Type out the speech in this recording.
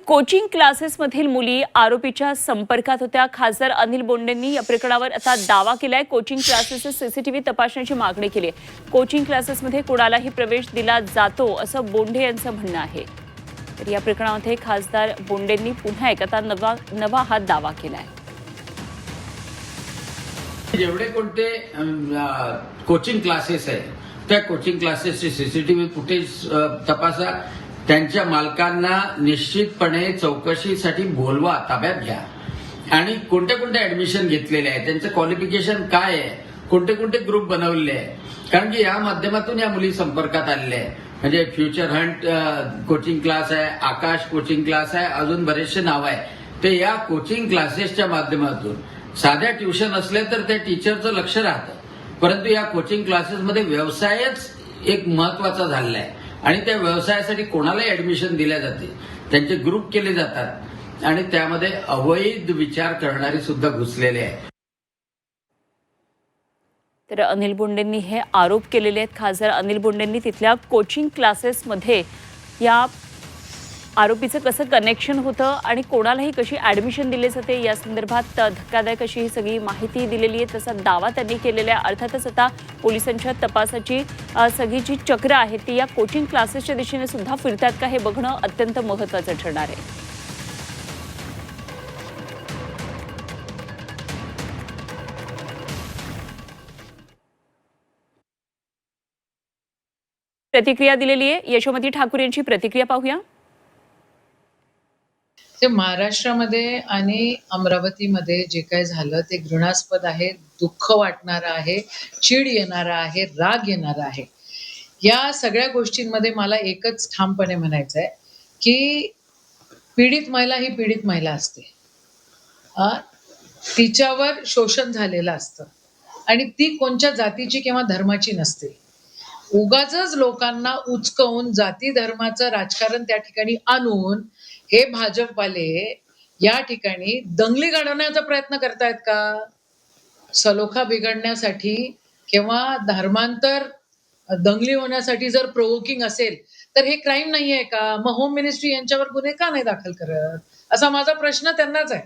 Coaching क्लासेसमधील मुली आरोपीच्या संपर्कात होत्या. खासदार अनिल बोंडेंनी या प्रकरणावर आता दावा केलाय. कोचिंग क्लासेसचे सीसीटीव्ही तपासण्याची मागणी केली आहे. कोचिंग क्लासेसमध्ये कोणालाही प्रवेश दिला जातो असं बोंडे यांचं म्हणणं आहे. तर या प्रकरणामध्ये खासदार बोंडेंनी पुन्हा एकदा नवा हा दावा केलाय. जेवढे कोणते कोचिंग क्लासेस आहे त्या कोचिंग क्लासेसचे सीसीटीव्ही फुटेज तपासा. त्यांच्या मालकांना निश्चितपणे चौकशीसाठी बोलवा, ताब्यात घ्या आणि कोणत्या कोणत्या ऍडमिशन घेतलेले आहे, त्यांचं क्वालिफिकेशन काय आहे, कोणते कोणते ग्रुप बनवलेले आहे. कारण की या माध्यमातून या मुली संपर्कात आलेल्या आहे. म्हणजे फ्युचर हंट कोचिंग क्लास आहे, आकाश कोचिंग क्लास आहे, अजून बरेचसे नाव आहे. ते या कोचिंग क्लासेसच्या माध्यमातून साध्या ट्युशन असले तर त्या टीचरचं लक्ष राहतं, परंतु या कोचिंग क्लासेसमध्ये व्यवसायच एक महत्वाचा झालेला आहे आणि त्या व्यवसायासाठी कोणालाही ऍडमिशन दिल्या जाते, त्यांचे ग्रुप केले जातात आणि त्यामध्ये अवैध विचार करणारे सुद्धा घुसलेले आहे. तर अनिल बोंडेंनी हे आरोप केलेले आहेत. खासदार अनिल बोंडेंनी तिथल्या कोचिंग क्लासेसमध्ये या आरोपीचं कसं कनेक्शन होतं आणि कोणालाही कशी ऍडमिशन दिले जाते या संदर्भात धक्कादायक अशी ही सगळी माहिती दिलेली आहे. तसा दावा त्यांनी केलेला आहे. अर्थातच आता पोलिसांच्या तपासाची सगळी जी चक्र आहेत ती या कोचिंग क्लासेसच्या दिशेने सुद्धा फिरतात का हे बघणं अत्यंत महत्त्वाचं ठरणार आहे. प्रतिक्रिया दिलेली आहे. यशोमती ठाकूर यांची प्रतिक्रिया पाहूया. ते महाराष्ट्रामध्ये आणि अमरावतीमध्ये जे काय झालं ते घृणास्पद आहे, दुःख वाटणारं आहे, चीड येणारं आहे, राग येणारा आहे. या सगळ्या गोष्टींमध्ये मला एकच ठामपणे म्हणायचं आहे की पीडित महिला ही पीडित महिला असते. तिच्यावर शोषण झालेलं असतं आणि ती कोणत्या जातीची किंवा धर्माची नसते. उगाचच लोकांना उचकवून जाती धर्माचं राजकारण त्या ठिकाणी आणून हे भाजपवाले या ठिकाणी दंगली घडवण्याचा प्रयत्न करतायत का? सलोखा बिघडण्यासाठी किंवा धर्मांतर दंगली होण्यासाठी जर प्रोवोकिंग असेल तर हे क्राईम नाहीये का? मग होम मिनिस्ट्री यांच्यावर गुन्हे का नाही दाखल करत, असा माझा प्रश्न त्यांनाच आहे.